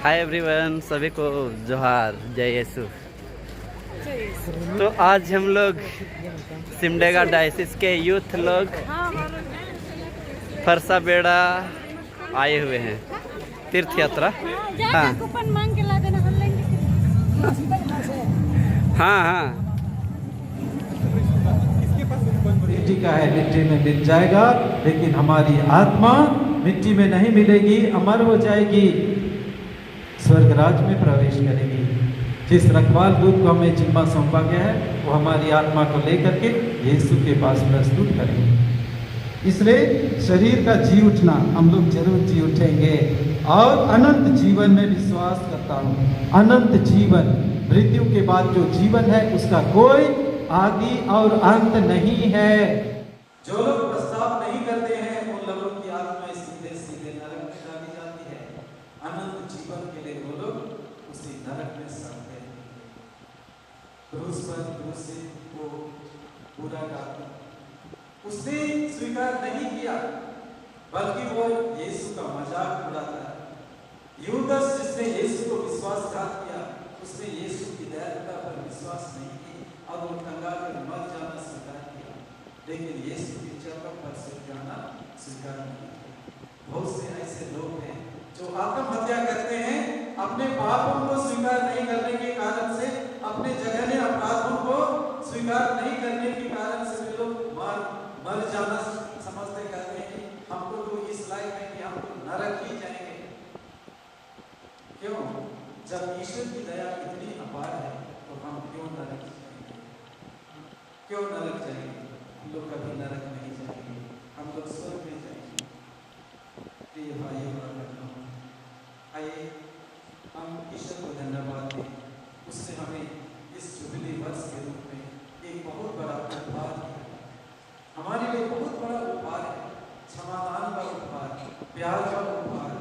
Hi everyone, सभी को जोहार, जय यीशु। तो आज हम लोग सिमडेगा डायसिस के यूथ लोग फरसा बेड़ा आए हुए हैं तीर्थ यात्रा। हाँ हाँ हाँ। मिट्टी का है, मिट्टी में मिल जाएगा, लेकिन हमारी आत्मा मिट्टी में नहीं मिलेगी, अमर हो जाएगी, स्वर्ग राज में प्रवेश करेगी। जिस रखवाल दूत को हमें जिम्मा सौंपा गया है वो हमारी आत्मा को लेकर के यीशु के पास प्रस्तुत करेंगे। इसलिए शरीर का जी उठना हम लोग जरूर जी उठेंगे और अनंत जीवन में विश्वास करता हूँ। अनंत जीवन, मृत्यु के बाद जो जीवन है उसका कोई आदि और अंत नहीं है। जो लोग प्रस्ताव नहीं करते हैं उन लोगों की आत्मा सीधे सीधे नरक में डाली जाती है। अनंत जीवन के लिए वो लोग उसी नरक में सड़ते हैं। क्रूस पर क्रूसित वो पूरा डाल उसने स्वीकार नहीं किया, बल्कि वो यीशु का मजाक उड़ाता है। यूदस जिसने यीशु को विश्वासघात किया, उसने यीशु की दयालुता पर विश्वास नहीं किया और वो टंगा कर मर जाना स्वीकार किया, लेकिन यीशु की जगह पर सिर जाना स्वीकार नहीं किया। बहुत से ऐसे लोग हैं जो आत्महत्या करते हैं अपने पापों को स्वीकार नहीं करने के कारण से, अपने जघन्य अपराधों को स्वीकार नहीं करने के कारण से वे लोग मर जाना समझते, कहते हैं कि हमको तो इस लायक है कि हम तो नरक ही जाएंगे। क्यों? जब ईश्वर की दया इतनी अपार है तो हम क्यों नरक जाएंगे? क्यों नरक जाएंगे? हम लोग कभी नरक नहीं जाएंगे, हम लोग स्वर्ग में जाएंगे। प्रिय भाइयों और बहनों, आइए हम ईश्वर को धन्यवाद दें, उसने हमें इस जुबली वर्ष के रूप में एक बहुत बड़ा उपहार दिया। हमारे लिए बहुत बड़ा उपहार है, क्षमादान का उपहार, प्यार का उपहार,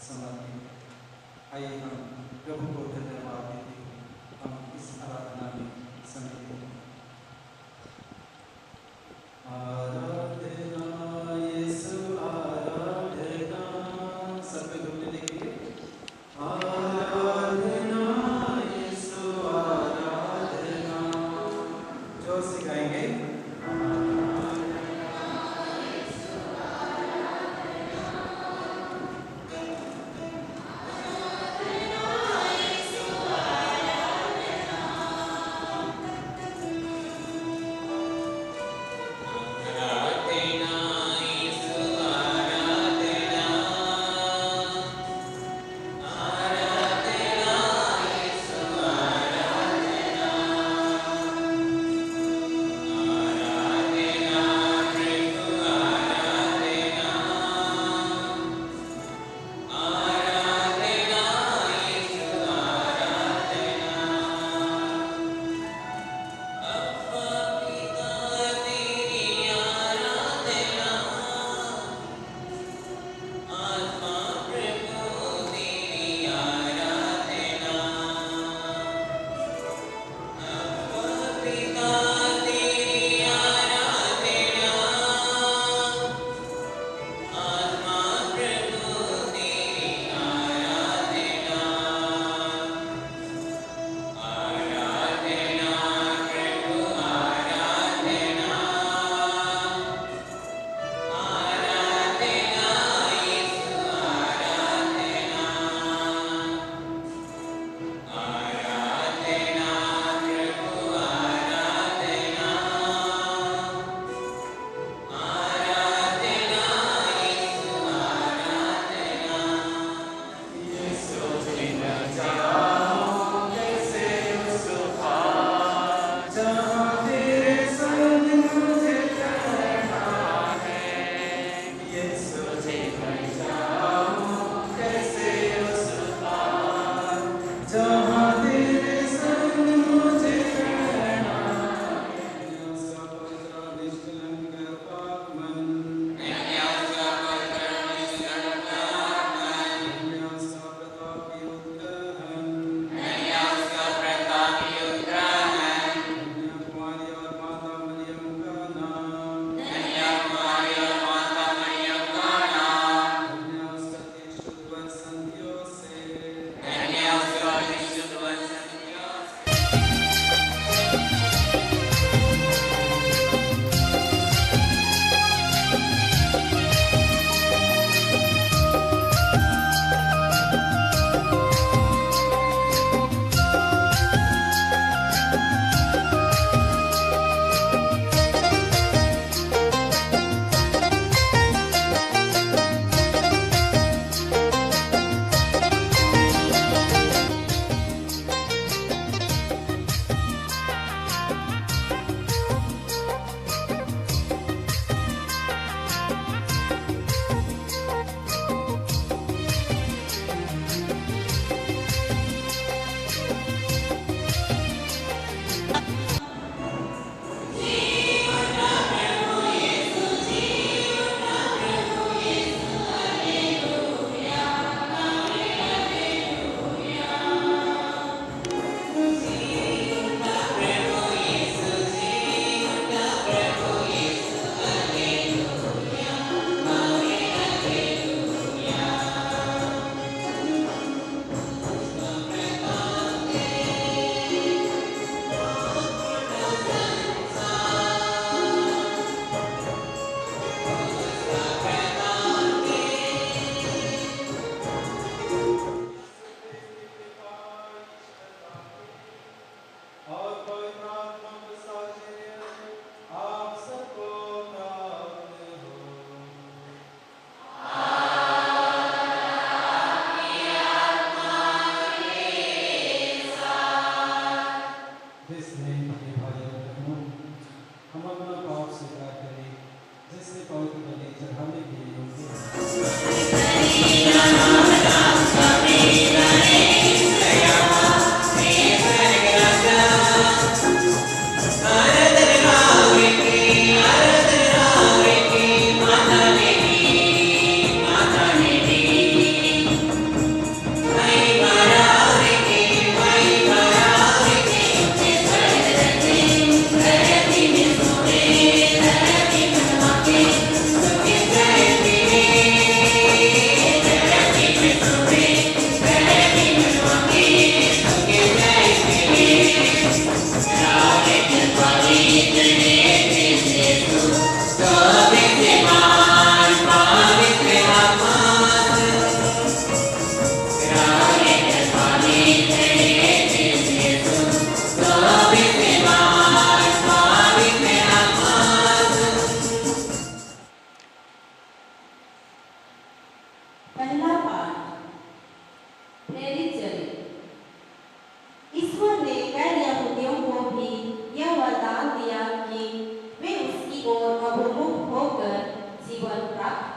समाधि। आइए हम प्रभु को धन्यवाद देते हैं। हम इस आराधना में सम्मिलित हैं। आराधना यीशु आराधना, सब में बोलने देंगे। आराधना यीशु आराधना, जोर से गाएंगे।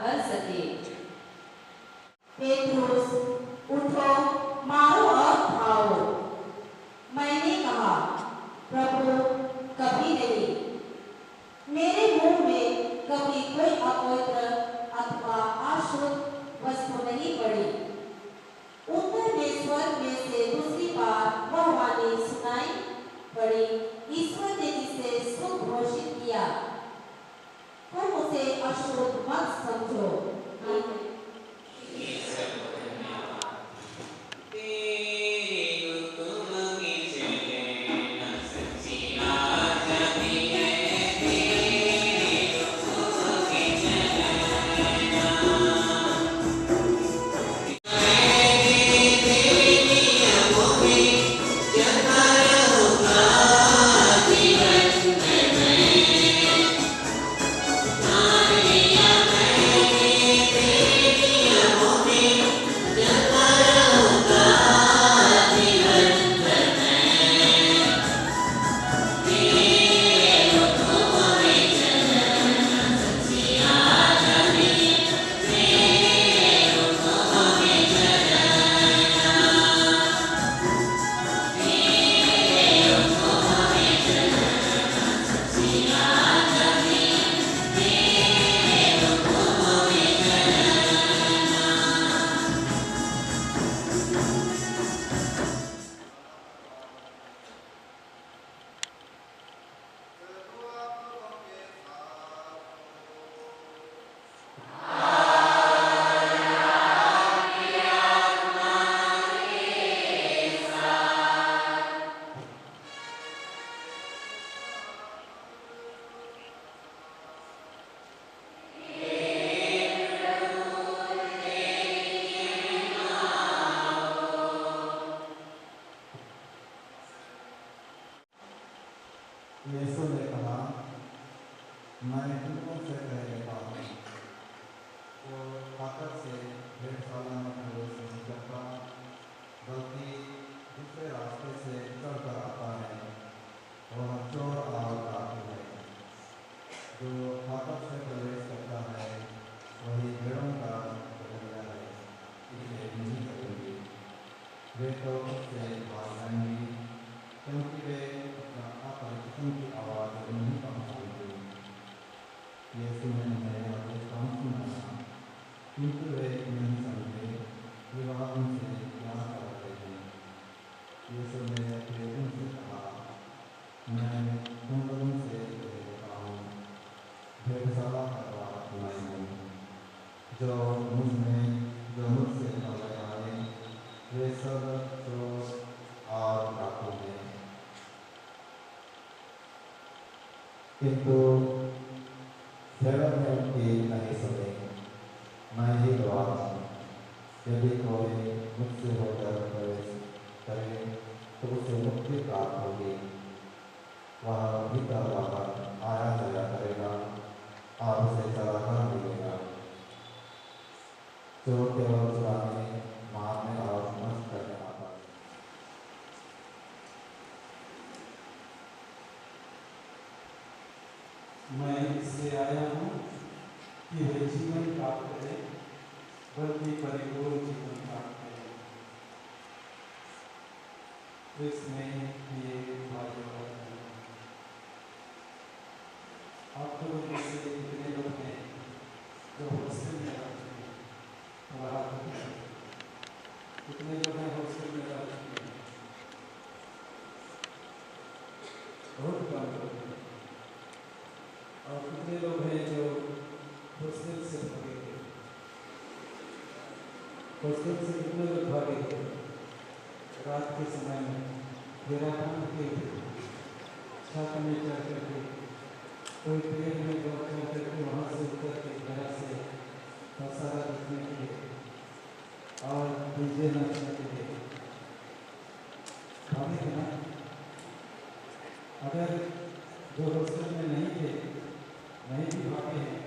कर सके। पेट्रोस, उठो, मारो और खाओ। मैंने कहा, प्रभु कभी नहीं, मेरे मुंह में कभी कोई अपवित्र अथवा अशुद्ध वस्तु नहीं पड़ी। उत्तर में स्वर्ग में से दूसरी बार वह वाणी सुनाई पड़ी, ईश्वर ने जिसे शुभ घोषित किया, तुम उसे अशुद्ध मत समझो। यीशु ने कहा, मैं तुमको से कह देता हूँ, वो ताकत से भेड़शाला में प्रवेश नहीं करता, बल्कि दूसरे रास्ते से चढ़कर आता है। वह चोर और डाकू है। जो ताकत से प्रवेश करता है वही भेड़ों का बदला है, इसे नहीं करेंगे। वे तो उससे भाग जाएंगी, क्योंकि वे अपरिचितों की आवाज़ नहीं पहचानते। यीशु ने उन्हें दृष्टांत सुनाया, किंतु वे नहीं समझे कि वह उनसे क्या कह रहे थे। यीशु ने फिर उनसे कहा, मैं तुम लोगों से कह देता हूँ, भेड़शाला का द्वार मैं हूँ। जो मुझसे पहले आए वे सब चोर और डाकू हैं, किंतु सेवक ने उनकी नहीं सुनी। मैं ही द्वार हूँ। यदि कोई मुझसे होकर प्रवेश करे तो उसे मुक्ति प्राप्त होगी। वह भीतर बाहर आया जाया करेगा और उसे चरागाह मिलेगा। चोर केवल चुराने, मारने और नष्ट करने आता है। मैं इसलिए आया हूँ कि वे जीवन प्राप्त करें, बल्कि परिपूर्ण जीवन प्राप्त करें। इसमें ये आप लोगों में से कितने लोग हैं जो हॉस्टल में रहते हैं? थोड़ा हाथ उठाइए। कितने लोग हैं हॉस्टल में रहते हैं? बहुत कम लोग हैं। और कितने लोग हैं जो हॉस्टल से भागे थे? हॉस्टल से कितने लोग भागे थे? रात के समय में डेरा बांध के छत में चढ़ करके, कोई पेड़ में चढ़ करके वहाँ से उतर के घर से दशहरा देखने के लिए और डीजे नाचने के लिए भागे थे ना। अगर जो हॉस्टल में नहीं थे, नहीं भी भागे हैं,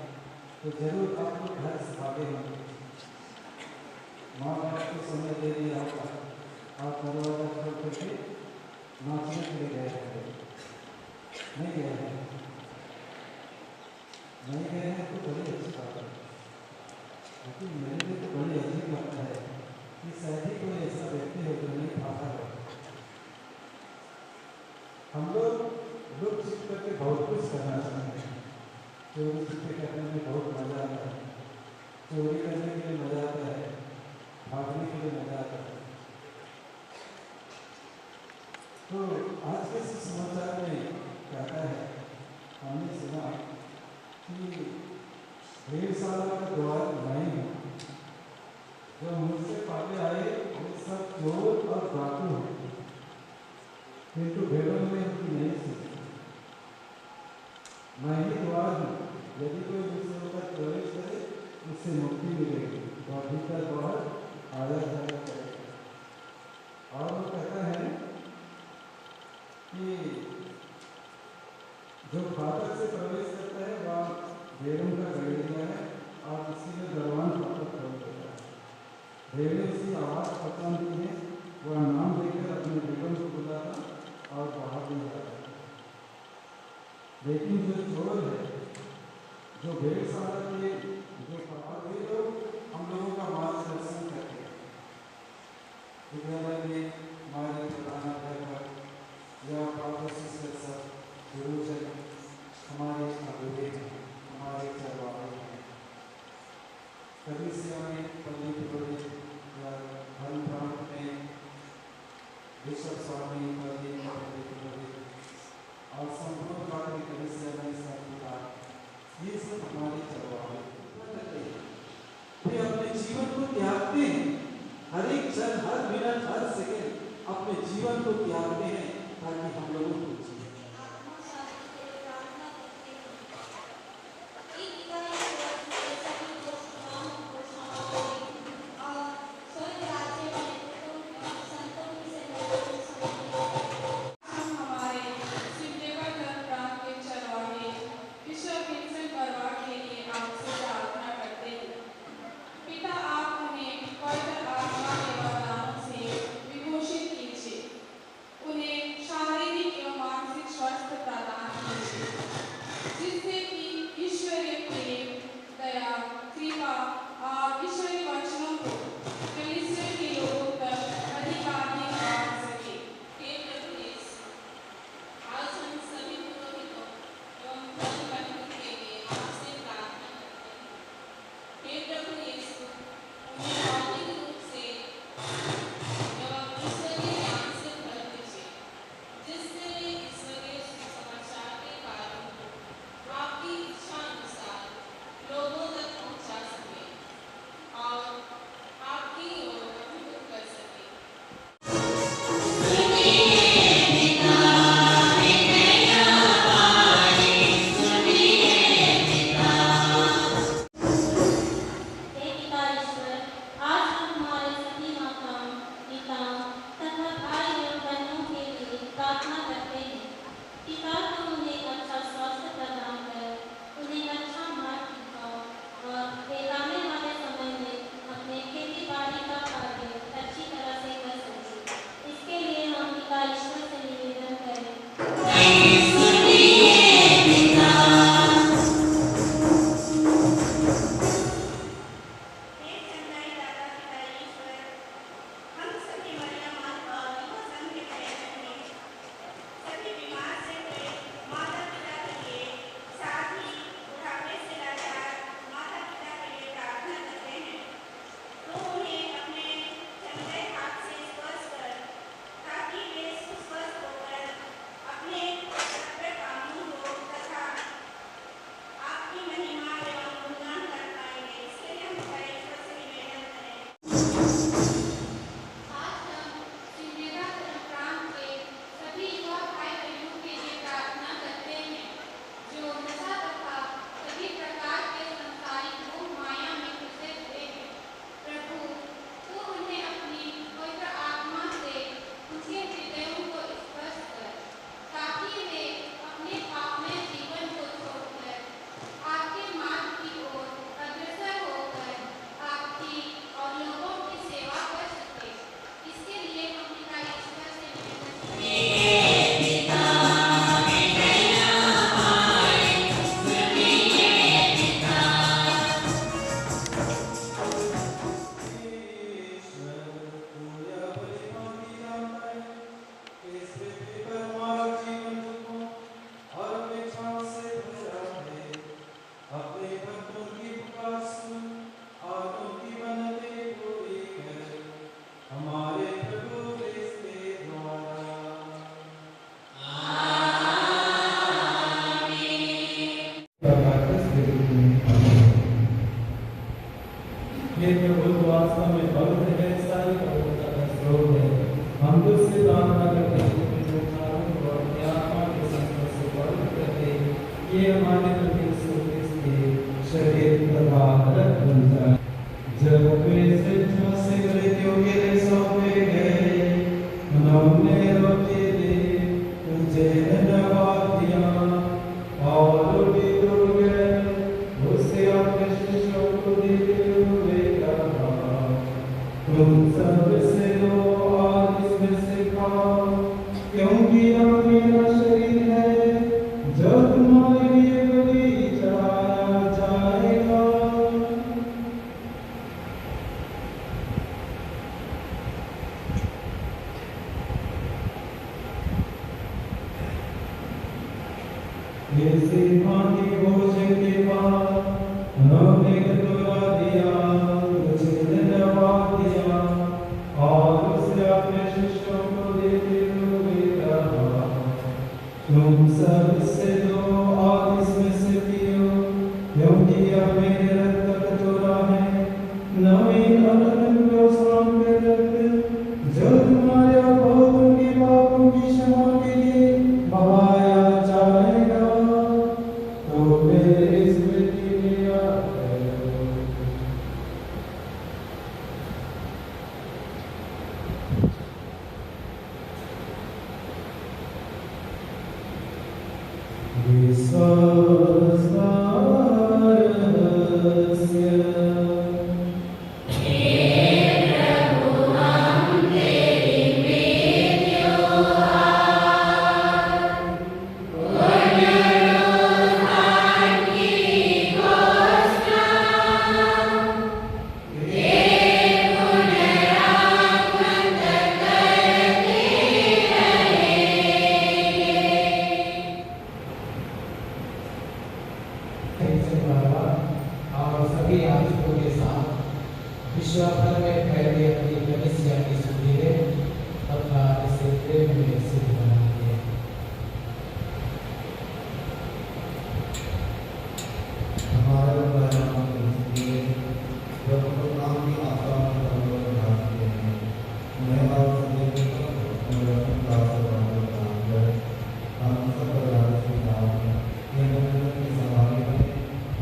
तो जरूर आप लोग घर से भागे होंगे। माँ बाप को समय दे दिया होगा, आप दरवाजा खोल करके नाचने के लिए गए थे। नहीं गए हैं? नहीं गए हैं तो बड़ी अच्छी बात है। शायद ही कोई ऐसा व्यक्ति हो जो नहीं प्रार्थना करता। हम लोग लुक छिप करके बहुत कुछ करना चाहते हैं। चोरी छिपे करने में बहुत मजा आता है, चोरी करने के लिए मजा आता है, भागने के लिए मजा आता है। तो आज के समाचार में कहता है, हमने सुना कि भेड़शाला का द्वार मैं हूँ, जो मुझसे पहले आए वे सब चोर और डाकू हैं, किंतु भेड़ों में उनकी नहीं सुनी। मैं ही द्वार हूँ, यदि कोई मुझसे होकर प्रवेश करे उससे मुक्ति मिलेगी और भीतर बाहर आया जाया करेगा। और वो कहता है कि जो फाटक से प्रवेश करता है वह भेड़ों का गड़ेरिया है और इसीलिए दरवान फाटक खोल देता है। भेड़ें उसकी आवाज़ पहचानती हैं, वह नाम देकर अपने भेड़ों को बुलाता और बाहर ले जाता है। लेकिन जो चोर है, जो भेड़शाला के जो पहाड़ वे लोग हम लोगों का मार्गदर्शन करते हैं। विद्यालय में हमारे प्रधानाध्यापक या पारदर्शी से सब गुरुजन हमारे अगुवे हैं, हमारे चरवाहे हैं। कभी से हमें पंडित पुरोहित या धर्म प्रांत में बिशप स्वामी पंडित पुरोहित और संपूर्ण भारतीय कभी से हमें संपूर्ण ये सब हमारे चरवाहे वे अपने जीवन को त्यागते हैं। हर एक क्षण, हर मिनट, हर सेकंड अपने जीवन को त्यागते हैं ताकि हम लोगों को जिए। उन्हें जैसे भांति भोजन के बाद उन्होंने कटोरा दिया, उसे धन्यवाद दिया और उसे अपने शिष्यों को देते हुए कहा, तुम सब इससे लो और इसमें से पियो, क्योंकि यह मेरे रक्त का कटोरा है, नवीन और अनंत व्यवसाय के रक्त, जो तुम्हारे और बहुतों के पापों की क्षमा के लिए बहाया जाएगा। तो मेरे स्मृति में याद करो। और सभी याजकों के साथ विश्व भर में फैली अपनी कलीसिया की सुधीरे तथा इसे प्रेम में सिद्ध बनाती है। हमारे परिणाम इसलिए जब हम नाम की आशा में हम जानते हैं, मैं और सभी को रखता हम सब प्रकार से नाम की सवारी में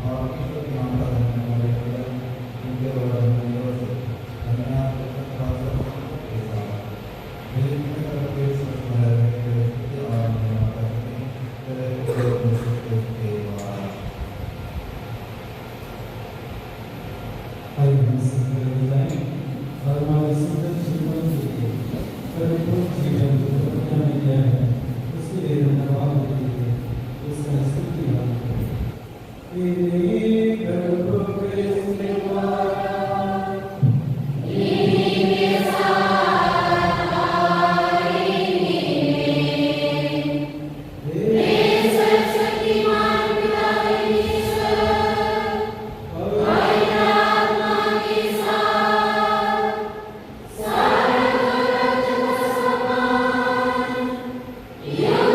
और ईश्वर के नाम का धन्यवाद करें। उनके द्वारा धन्यवाद धन्यवाद के साथ दिल में करके स्मरण करके और धन्यवाद करके के बाद आइए हम संकल्प लगाएं और हमारे सुंदर जीवन के लिए परिपूर्ण जीवन जो दुनिया में दिया है उसके लिए धन्यवाद दीजिए, उसका स्तुति करें। तेरे प्रभु कृष्ण Yeah.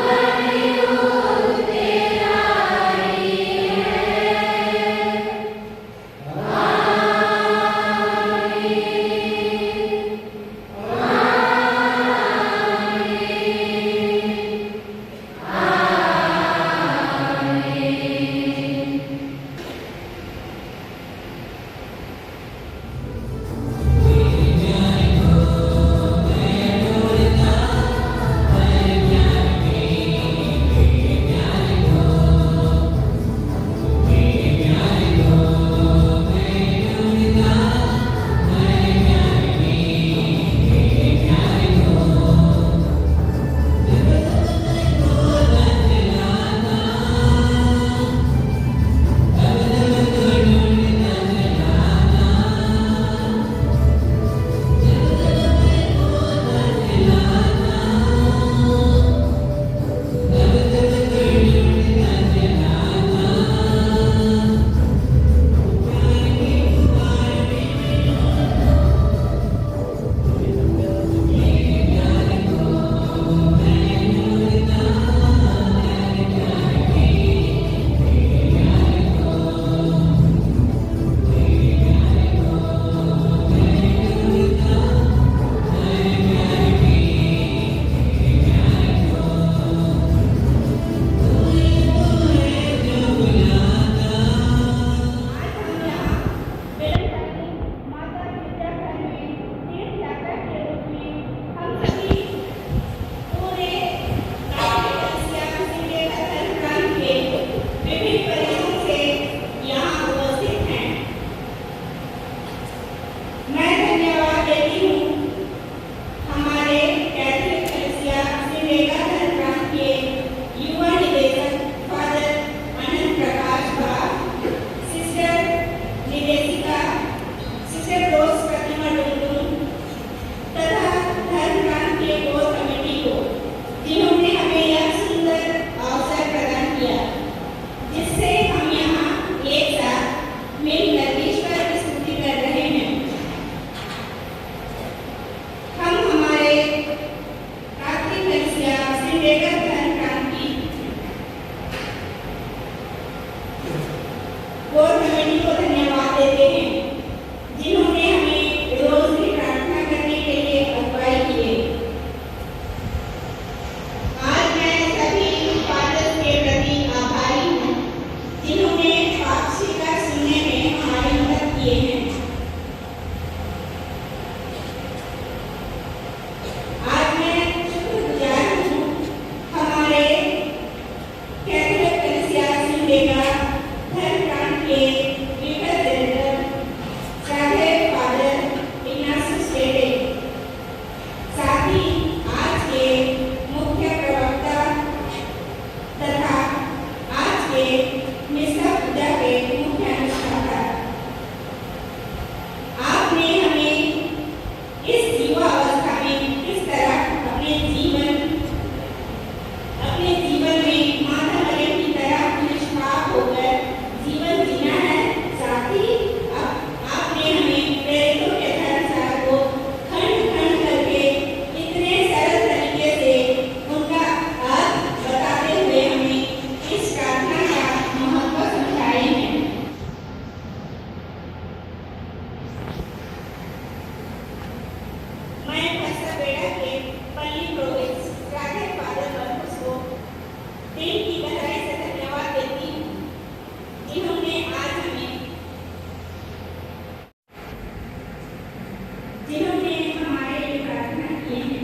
नोएडा के पल्ली प्रोविंस राधे फादर मरकुस को दिल की गहराई से धन्यवाद देती हूँ, जिन्होंने हमारे लिए प्रार्थना की है।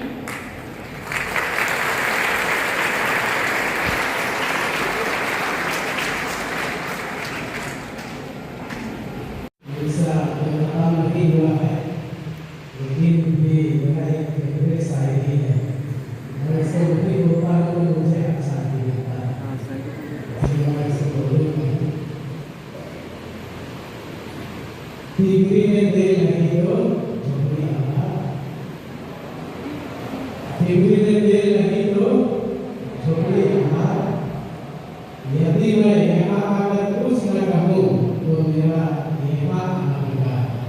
दूसरा काम नहीं हुआ है, लेकिन भी मेरा एक फेवरेट शायरी है और इससे भी गोपाल को मुझे अच्छा नहीं लगता है, इसलिए मैं इसे बोलूँगा। डिग्री में देर लगी तो झोपड़ी आना, डिग्री में देर लगी तो झोपड़ी आना। यदि मैं यहाँ आकर कुछ न कहूँ तो मेरा यहाँ आना बेकार है।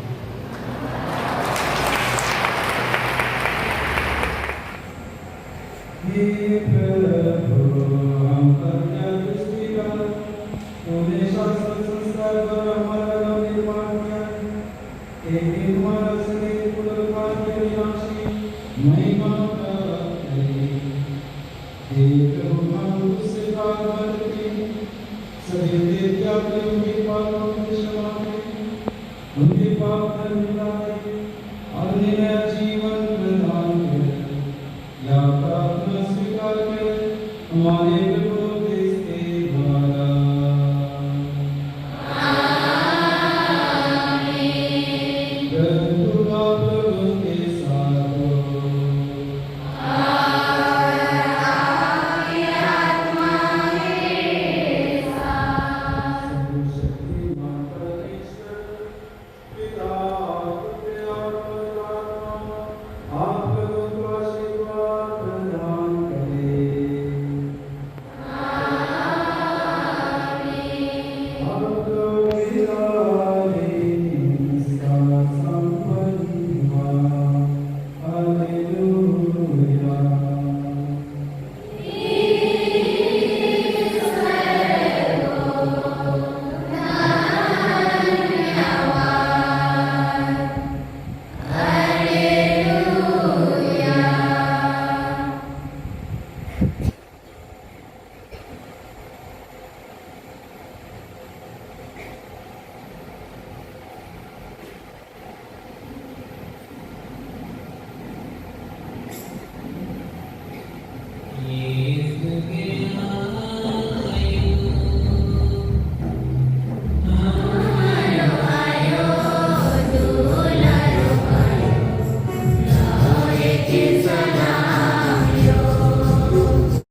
हे प्रभु हम कन्या दृष्टि का तूने शास्त्र संस्कार द्वारा हमारा नाम निर्माण किया है। एक दिन हमारा शरीर पुनर्वास के विनाशी महिमा का करे। हे प्रभु हम तुझसे प्रार्थना करते हैं, सभी देवताओं के पापों की क्षमा करें, उनके पाप धर्म